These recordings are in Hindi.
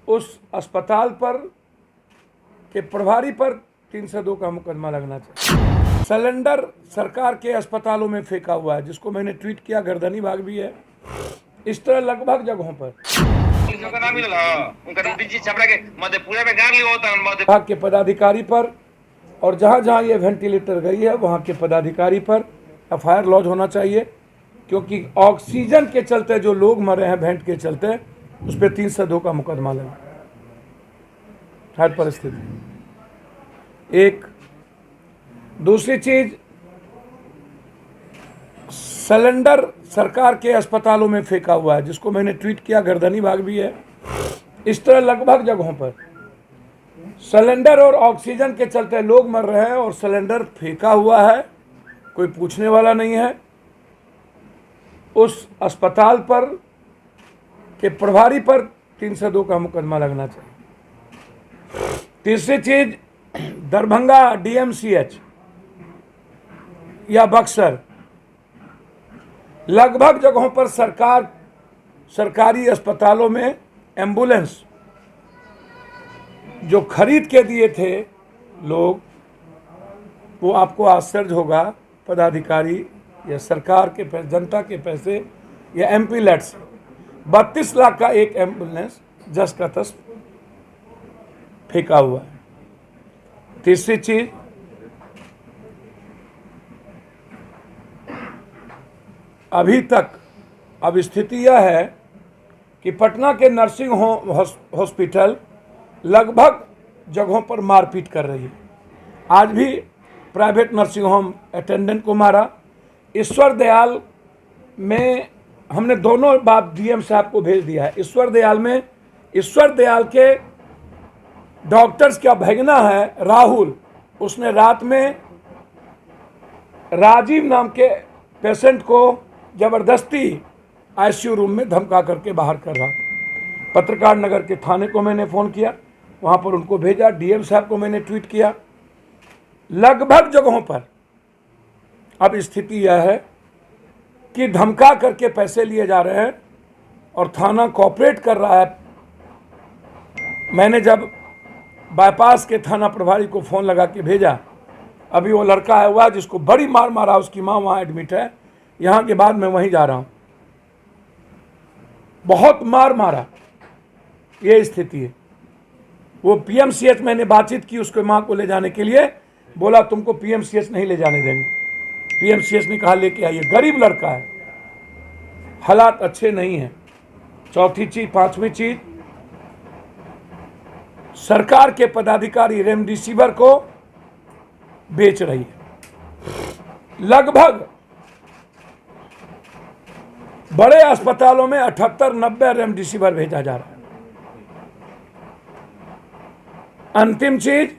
उस अस्पताल पर के प्रभारी पर 302 का मुकदमा लगना चाहिए। सिलेंडर सरकार के अस्पतालों में फेंका हुआ है, जिसको मैंने ट्वीट किया, गर्दनी भाग भी है। इस तरह लगभग जगहों पर विभाग के पदाधिकारी पर और जहां जहां ये वेंटिलेटर गई है वहां के पदाधिकारी पर एफआईआर लॉन्च होना चाहिए, क्योंकि ऑक्सीजन के चलते जो लोग मरे हैं वेंट के चलते, उस पर 302 का मुकदमा लगा। हर परिस्थिति। एक दूसरी चीज, सिलेंडर सरकार के अस्पतालों में फेंका हुआ है, जिसको मैंने ट्वीट किया, गर्दनी भाग भी है। इस तरह लगभग जगहों पर सिलेंडर और ऑक्सीजन के चलते लोग मर रहे हैं और सिलेंडर फेंका हुआ है, कोई पूछने वाला नहीं है। उस अस्पताल पर के प्रभारी पर 302 का मुकदमा लगना चाहिए। तीसरी चीज, दरभंगा डीएमसीएच या बक्सर, लगभग जगहों पर सरकारी अस्पतालों में एम्बुलेंस जो खरीद के दिए थे लोग, वो आपको आश्चर्य होगा, पदाधिकारी या सरकार के पैसे, जनता के पैसे या एमपी लैट से 32 लाख का एक एम्बुलेंस जस का तस फेंका हुआ है। तीसरी चीज, अभी तक अब स्थिति यह है कि पटना के नर्सिंग होम हॉस्पिटल लगभग जगहों पर मारपीट कर रही है। आज भी प्राइवेट नर्सिंग होम अटेंडेंट को मारा। ईश्वर दयाल में हमने दोनों बात डीएम साहब को भेज दिया है। ईश्वर दयाल के डॉक्टर्स का भगना है राहुल, उसने रात में राजीव नाम के पेशेंट को जबरदस्ती आईसीयू रूम में धमका करके बाहर कर रहा था। पत्रकार नगर के थाने को मैंने फ़ोन किया, वहाँ पर उनको भेजा। डीएम साहब को मैंने ट्वीट किया। लगभग जगहों पर अब स्थिति यह है कि धमका करके पैसे लिए जा रहे हैं और थाना कोऑपरेट कर रहा है। मैंने जब बाईपास के थाना प्रभारी को फ़ोन लगा के भेजा, अभी वो लड़का है हुआ जिसको बड़ी मार मारा, उसकी माँ वहाँ एडमिट है। यहाँ के बाद मैं वहीं जा रहा हूँ। बहुत मार मारा, ये स्थिति है। वो पीएमसीएच मैंने बातचीत की उसके माँ को ले जाने के लिए, बोला तुमको पीएमसीएच नहीं ले जाने देंगे। पीएमसीएच ने कहा लेके आइए, गरीब लड़का है, हालात अच्छे नहीं हैं। चौथी चीज, पांचवी चीज, सरकार के पदाधिकारी रेमडेसिविर को बेच रही है। लगभग बड़े अस्पतालों में 78-90 रेमडेसिविर भेजा जा रहा है। अंतिम चीज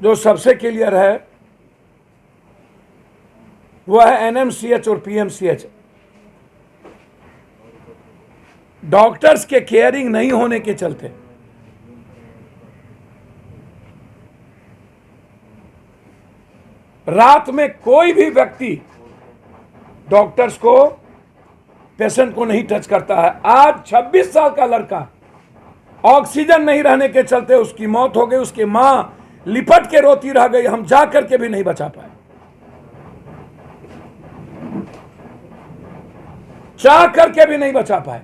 जो सबसे क्लियर है वह है एनएमसीएच और पीएमसीएच। डॉक्टर्स के केयरिंग नहीं होने के चलते रात में कोई भी व्यक्ति डॉक्टर्स को, पेशेंट को नहीं टच करता है। आज 26 साल का लड़का ऑक्सीजन नहीं रहने के चलते उसकी मौत हो गई। उसकी मां लिपट के रोती रह गई, हम जा करके भी नहीं बचा पाए। चाह करके भी नहीं बचा पाए।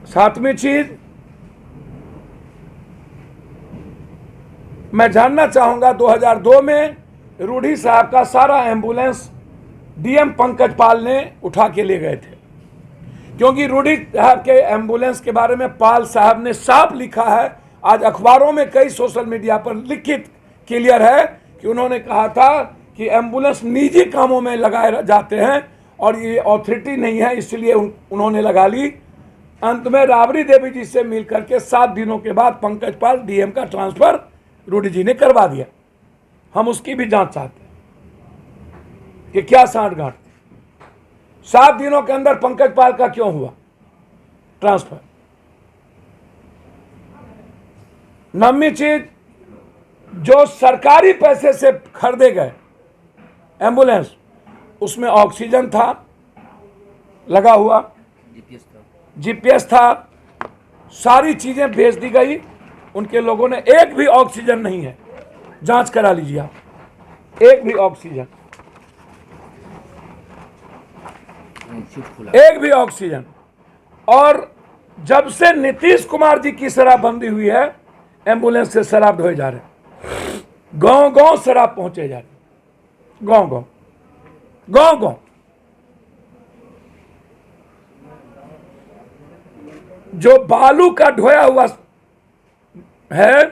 सातवीं चीज, मैं जानना चाहूंगा 2002 में रूढ़ी साहब का सारा एम्बुलेंस डीएम पंकज पाल ने उठा के ले गए थे, क्योंकि रूढ़ी साहब के एम्बुलेंस के बारे में पाल साहब ने साफ लिखा है। आज अखबारों में कई सोशल मीडिया पर लिखित क्लियर है कि उन्होंने कहा था कि एम्बुलेंस निजी कामों में लगाए जाते हैं और ये अथॉरिटी नहीं है, इसलिए उन्होंने लगा ली। अंत में राबड़ी देवी जी से मिल करके 7 दिनों के बाद पंकज पाल डीएम का ट्रांसफर रूढ़ी जी ने करवा दिया। हम उसकी भी जांच चाहते हैं कि क्या सांठगांठ, 7 दिनों के अंदर पंकज पाल का क्यों हुआ ट्रांसफर। 9वीं चीज, जो सरकारी पैसे से खरीदे गए एम्बुलेंस, उसमें ऑक्सीजन था, लगा हुआ, जीपीएस था। सारी चीजें भेज दी गई। उनके लोगों ने, एक भी ऑक्सीजन नहीं है, जांच करा लीजिए आप, एक भी ऑक्सीजन, एक भी ऑक्सीजन। और जब से नीतीश कुमार जी की शराबबंदी हुई है, एम्बुलेंस से शराब ढोए जा रहे, गांव गांव शराब पहुंचे जा रहे, गांव गांव, गांव गांव। जो बालू का ढोया हुआ है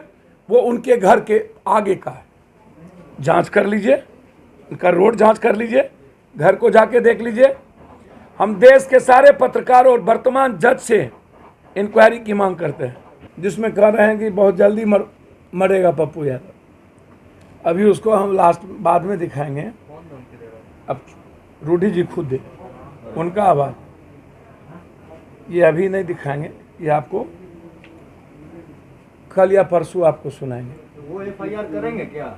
वो उनके घर के आगे का है, जांच कर लीजिए, उनका रोड जांच कर लीजिए, घर को जाके देख लीजिए। हम देश के सारे पत्रकारों और वर्तमान जज से इंक्वायरी की मांग करते हैं, जिसमें कह रहे हैं कि बहुत जल्दी मरेगा पप्पू यादव। अभी उसको हम लास्ट बाद में दिखाएंगे, अब रूडी जी खुद दे उनका आवाज, ये अभी नहीं दिखाएंगे, ये आपको कल या परसों आपको सुनाएंगे। वो एफआईआर करेंगे क्या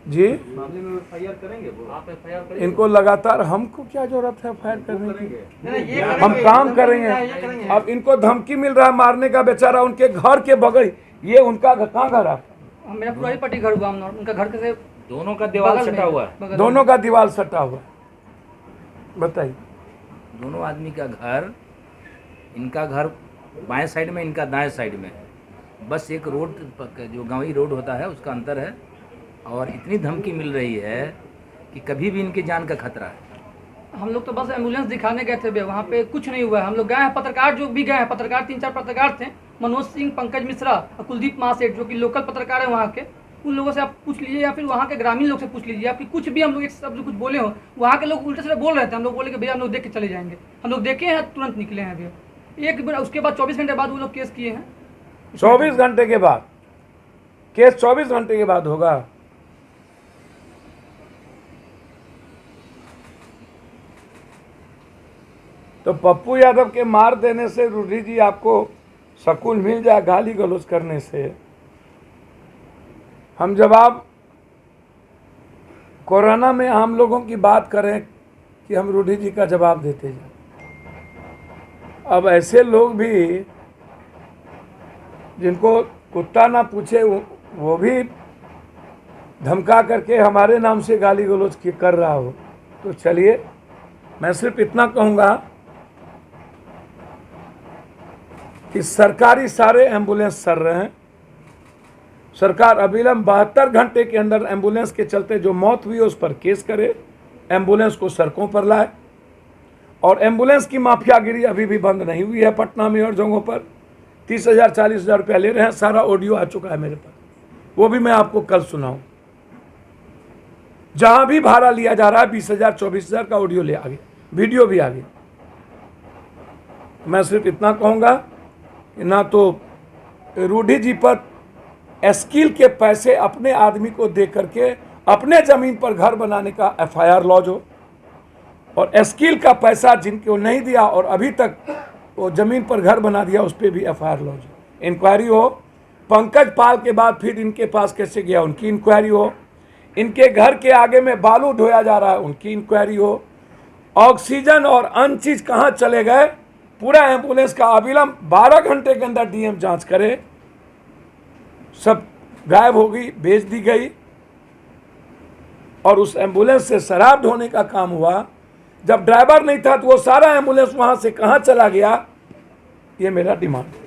जी? मामले में एफआईआर करेंगे वो? आप एफआईआर करेंगे? इनको लगातार, हमको क्या जरूरत है एफआईआर करने की? करेंगे। हम काम करेंगे। अब इनको धमकी मिल रहा है मारने का, बेचारा उनके घर के बगल, ये उनका कहाँ घर है? मेरा पुरानी पट्टी घर हुआ, उनका घर कैसे? दोनों का दीवार सटा हुआ है, दोनों का दीवार सटा हुआ है, बताइए। दोनों आदमी का घर, इनका घर बाएं साइड में, इनका दाएं साइड में, बस एक रोड जो गांवी रोड होता है उसका अंतर है। और इतनी धमकी मिल रही है कि कभी भी इनकी जान का खतरा है। हम लोग तो बस एम्बुलेंस दिखाने गए थे, वहाँ पे कुछ नहीं हुआ है। हम लोग गए हैं, पत्रकार जो भी गए हैं, पत्रकार 3-4 पत्रकार थे, मनोज सिंह, पंकज मिश्रा और कुलदीप महासेठ, जो कि लोकल पत्रकार है वहाँ के, उन लोगों से आप पूछ लीजिए या फिर वहाँ के ग्रामीण लोग से पूछ लीजिए आपकी कुछ भी हम लोग एक शब्द कुछ बोले हो, वहाँ के लोग उल्टे से बोल रहे थे। हम लोग बोले कि भैया हम लोग देख के चले जाएंगे, हम लोग देखे हैं, तुरंत निकले हैं भैया। एक उसके बाद 24 घंटे बाद वो लोग केस किए हैं। 24 घंटे के बाद केस, 24 घंटे के बाद होगा। तो पप्पू यादव के मार देने से रूडी जी आपको सकून मिल जाए गाली गलौज करने से? हम जवाब कोरोना में हम लोगों की बात करें कि हम रूडी जी का जवाब देते जाए। अब ऐसे लोग भी जिनको कुत्ता ना पूछे वो भी धमका करके हमारे नाम से गाली गलौज कर रहा हो, तो चलिए मैं सिर्फ इतना कहूँगा कि सरकारी सारे एम्बुलेंस चल रहे हैं। सरकार अविलंब 72 घंटे के अंदर एम्बुलेंस के चलते जो मौत हुई है उस पर केस करे, एम्बुलेंस को सड़कों पर लाए। और एम्बुलेंस की माफियागिरी अभी भी बंद नहीं हुई है। पटना में और जगहों पर 30,000 40,000 रुपया ले रहे हैं। सारा ऑडियो आ चुका है मेरे पास, वो भी मैं आपको कल सुनाऊं। जहां भी भाड़ा लिया जा रहा है 20,000 24,000 का ऑडियो ले आगे, वीडियो भी आगे। मैं सिर्फ इतना कहूंगा कि ना तो रूडी जी पर स्किल के पैसे अपने आदमी को दे करके अपने जमीन पर घर बनाने का एफआईआर लॉज हो, और स्किल का पैसा जिनको नहीं दिया और अभी तक वो जमीन पर घर बना दिया उस पर भी एफआईआर लॉज हो, इंक्वायरी हो। पंकज पाल के बाद फिर इनके पास कैसे गया उनकी इंक्वायरी हो। इनके घर के आगे में बालू ढोया जा रहा है उनकी इंक्वायरी हो। ऑक्सीजन और अन्य चीज कहाँ चले गए, पूरा एम्बुलेंस का अविलंब 12 घंटे के अंदर डीएम जांच करे। सब गायब हो गई, बेच दी गई, और उस एम्बुलेंस से शराब ढोने का काम हुआ। जब ड्राइवर नहीं था तो वो सारा एम्बुलेंस वहां से कहां चला गया, ये मेरा डिमांड है।